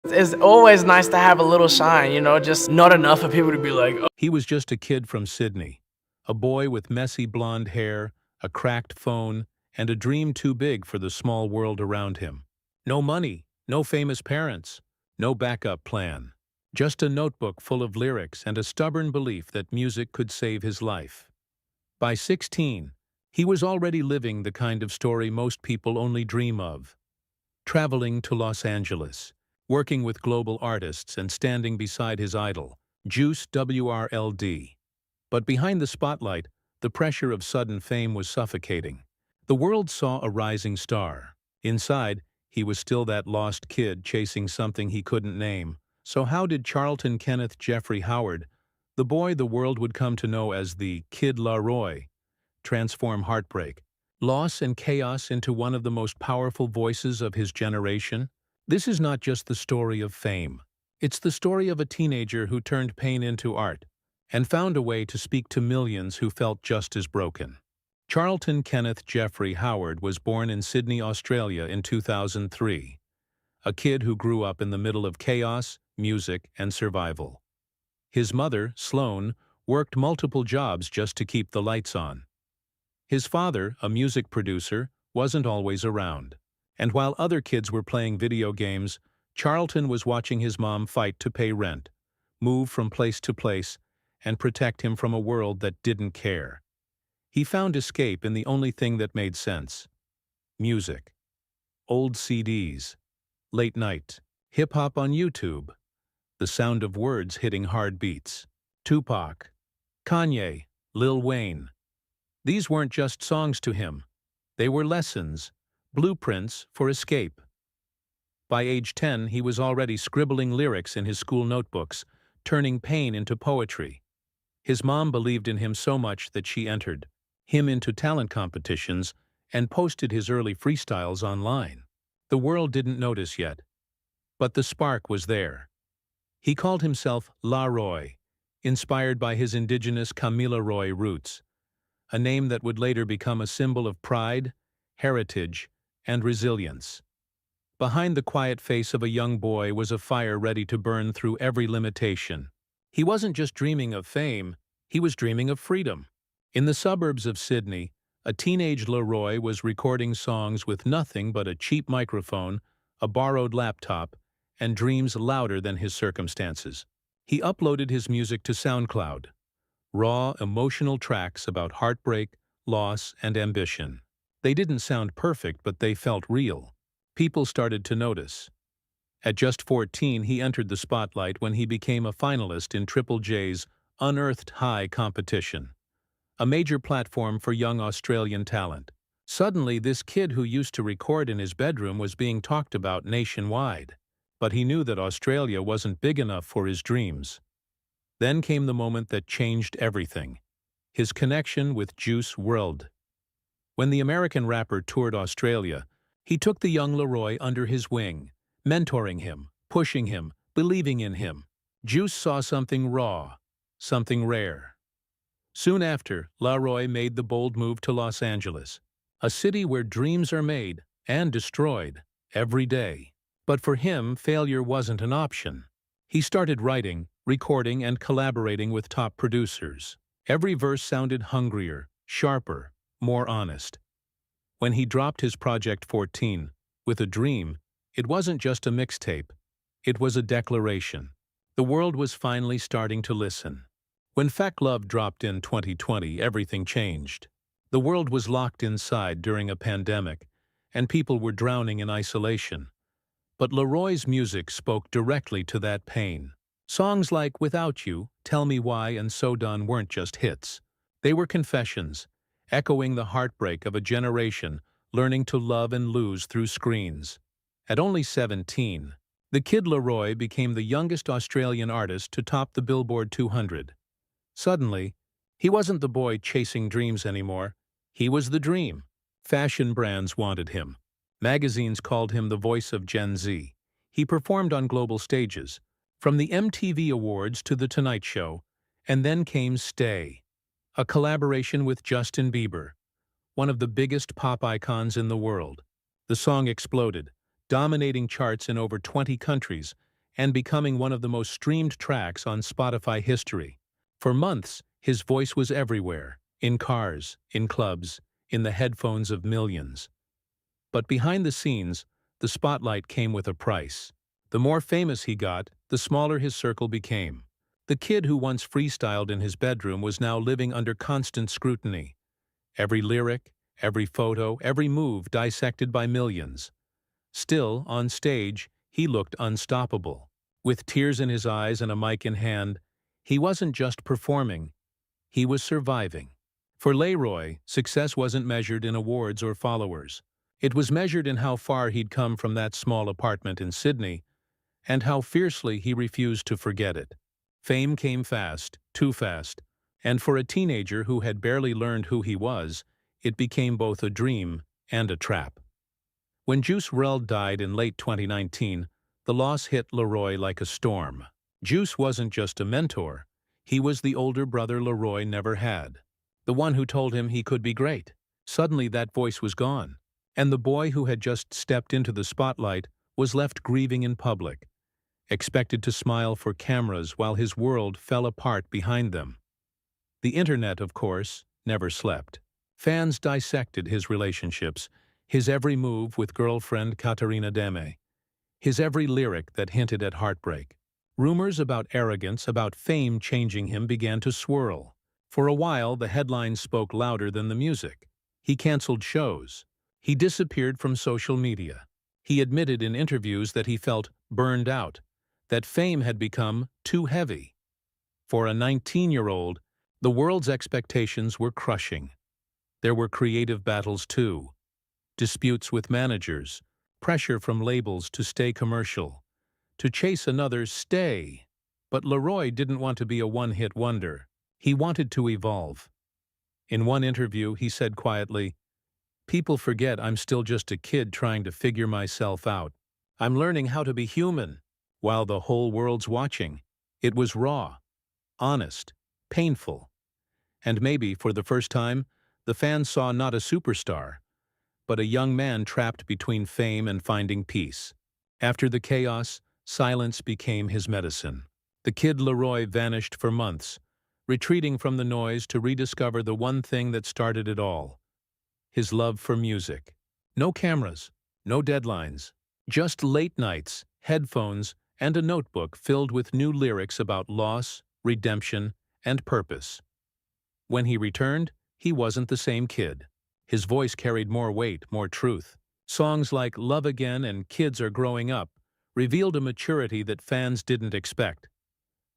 It's always nice to have a little shine, you know, just not enough for people to be like, "Oh." He was just a kid from Sydney, a boy with messy blonde hair, a cracked phone, and a dream too big for the small world around him. No money, no famous parents, no backup plan. Just a notebook full of lyrics and a stubborn belief that music could save his life. By 16, he was already living the kind of story most people only dream of. Traveling to Los Angeles, working with global artists and standing beside his idol, Juice WRLD. But behind the spotlight, the pressure of sudden fame was suffocating. The world saw a rising star. Inside, he was still that lost kid chasing something he couldn't name. So how did Charlton Kenneth Jeffrey Howard, the boy the world would come to know as the Kid LAROI, transform heartbreak, loss and chaos into one of the most powerful voices of his generation? This is not just the story of fame. It's the story of a teenager who turned pain into art and found a way to speak to millions who felt just as broken. Charlton Kenneth Jeffrey Howard was born in Sydney, Australia in 2003, a kid who grew up in the middle of chaos, music, and survival. His mother, Sloane, worked multiple jobs just to keep the lights on. His father, a music producer, wasn't always around. And while other kids were playing video games, Charlton was watching his mom fight to pay rent, move from place to place, and protect him from a world that didn't care. He found escape in the only thing that made sense: music. Old CDs, late night, hip-hop on YouTube, the sound of words hitting hard beats. Tupac, Kanye, Lil Wayne. These weren't just songs to him. They were lessons, blueprints for escape. By age 10, he was already scribbling lyrics in his school notebooks, turning pain into poetry. His mom believed in him so much that she entered him into talent competitions and posted his early freestyles online. The world didn't notice yet, but the spark was there. He called himself LAROI, inspired by his indigenous Kamilaroi roots, a name that would later become a symbol of pride, heritage, and resilience. Behind the quiet face of a young boy was a fire ready to burn through every limitation. He wasn't just dreaming of fame, he was dreaming of freedom. In the suburbs of Sydney, a teenage LAROI was recording songs with nothing but a cheap microphone, a borrowed laptop, and dreams louder than his circumstances. He uploaded his music to SoundCloud, raw, emotional tracks about heartbreak, loss, and ambition. They didn't sound perfect, but they felt real. People started to notice. At just 14, he entered the spotlight when he became a finalist in Triple J's Unearthed High competition, a major platform for young Australian talent. Suddenly, this kid who used to record in his bedroom was being talked about nationwide. But he knew that Australia wasn't big enough for his dreams. Then came the moment that changed everything: his connection with Juice WRLD. When the American rapper toured Australia, he took the young LAROI under his wing, mentoring him, pushing him, believing in him. Juice saw something raw, something rare. Soon after, LAROI made the bold move to Los Angeles, a city where dreams are made and destroyed every day. But for him, failure wasn't an option. He started writing, recording, and collaborating with top producers. Every verse sounded hungrier, sharper, more honest. When he dropped his Project 14, with a dream, it wasn't just a mixtape. It was a declaration. The world was finally starting to listen. When Fak Love dropped in 2020, everything changed. The world was locked inside during a pandemic, and people were drowning in isolation. But LAROI's music spoke directly to that pain. Songs like Without You, Tell Me Why, and So Done weren't just hits. They were confessions, echoing the heartbreak of a generation learning to love and lose through screens. At only 17, the Kid LAROI became the youngest Australian artist to top the Billboard 200. Suddenly, he wasn't the boy chasing dreams anymore. He was the dream. Fashion brands wanted him. Magazines called him the voice of Gen Z. He performed on global stages, from the MTV Awards to The Tonight Show, and then came Stay, a collaboration with Justin Bieber, one of the biggest pop icons in the world. The song exploded, dominating charts in over 20 countries and becoming one of the most streamed tracks on Spotify history. For months, his voice was everywhere, in cars, in clubs, in the headphones of millions. But behind the scenes, the spotlight came with a price. The more famous he got, the smaller his circle became. The kid who once freestyled in his bedroom was now living under constant scrutiny. Every lyric, every photo, every move dissected by millions. Still, on stage, he looked unstoppable. With tears in his eyes and a mic in hand, he wasn't just performing, he was surviving. For LAROI, success wasn't measured in awards or followers. It was measured in how far he'd come from that small apartment in Sydney, and how fiercely he refused to forget it. Fame came fast, too fast, and for a teenager who had barely learned who he was, it became both a dream and a trap. When Juice WRLD died in late 2019, the loss hit LAROI like a storm. Juice wasn't just a mentor, he was the older brother LAROI never had. The one who told him he could be great. Suddenly that voice was gone, and the boy who had just stepped into the spotlight was left grieving in public, expected to smile for cameras while his world fell apart behind them. The internet, of course, never slept. Fans dissected his relationships, his every move with girlfriend Katarina Deme, his every lyric that hinted at heartbreak. Rumors about arrogance, about fame changing him began to swirl. For a while, the headlines spoke louder than the music. He canceled shows. He disappeared from social media. He admitted in interviews that he felt burned out, that fame had become too heavy. For a 19-year-old, the world's expectations were crushing. There were creative battles too. Disputes with managers, pressure from labels to stay commercial, to chase another stay. But LAROI didn't want to be a one-hit wonder. He wanted to evolve. In one interview, he said quietly, "People forget I'm still just a kid trying to figure myself out. I'm learning how to be human, while the whole world's watching." It was raw, honest, painful. And maybe, for the first time, the fans saw not a superstar, but a young man trapped between fame and finding peace. After the chaos, silence became his medicine. The Kid LAROI vanished for months, retreating from the noise to rediscover the one thing that started it all: his love for music. No cameras, no deadlines, just late nights, headphones, and a notebook filled with new lyrics about loss, redemption, and purpose. When he returned, he wasn't the same kid. His voice carried more weight, more truth. Songs like Love Again and Kids Are Growing Up revealed a maturity that fans didn't expect.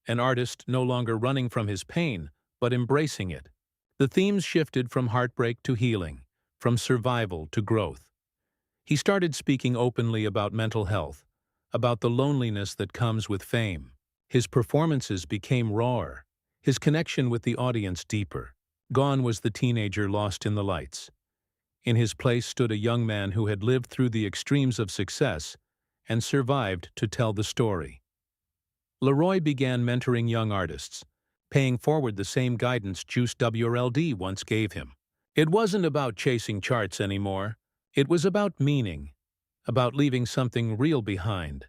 An artist no longer running from his pain, but embracing it. The themes shifted from heartbreak to healing, from survival to growth. He started speaking openly about mental health, about the loneliness that comes with fame. His performances became rawer, his connection with the audience deeper. Gone was the teenager lost in the lights. In his place stood a young man who had lived through the extremes of success and survived to tell the story. LAROI began mentoring young artists, paying forward the same guidance Juice WRLD once gave him. It wasn't about chasing charts anymore. It was about meaning, about leaving something real behind.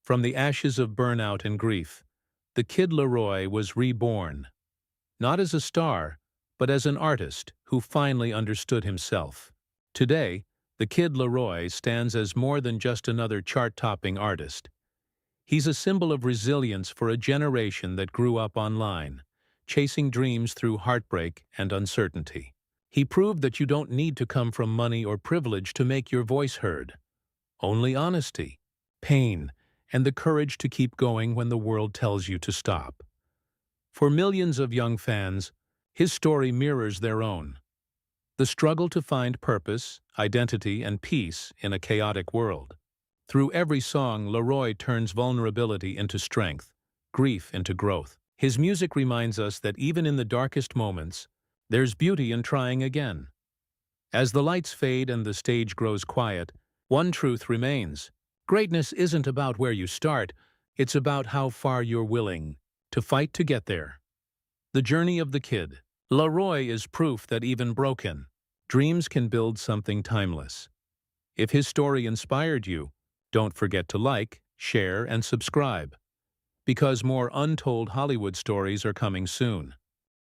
From the ashes of burnout and grief, the Kid LAROI was reborn, not as a star, but as an artist who finally understood himself. Today, the Kid LAROI stands as more than just another chart-topping artist. He's a symbol of resilience for a generation that grew up online, chasing dreams through heartbreak and uncertainty. He proved that you don't need to come from money or privilege to make your voice heard. Only honesty, pain, and the courage to keep going when the world tells you to stop. For millions of young fans, his story mirrors their own. The struggle to find purpose, identity, and peace in a chaotic world. Through every song, LAROI turns vulnerability into strength, grief into growth. His music reminds us that even in the darkest moments, there's beauty in trying again. As the lights fade and the stage grows quiet, one truth remains. Greatness isn't about where you start, it's about how far you're willing to fight to get there. The journey of the Kid LAROI is proof that even broken, dreams can build something timeless. If his story inspired you, don't forget to like, share, and subscribe, because more untold Hollywood stories are coming soon.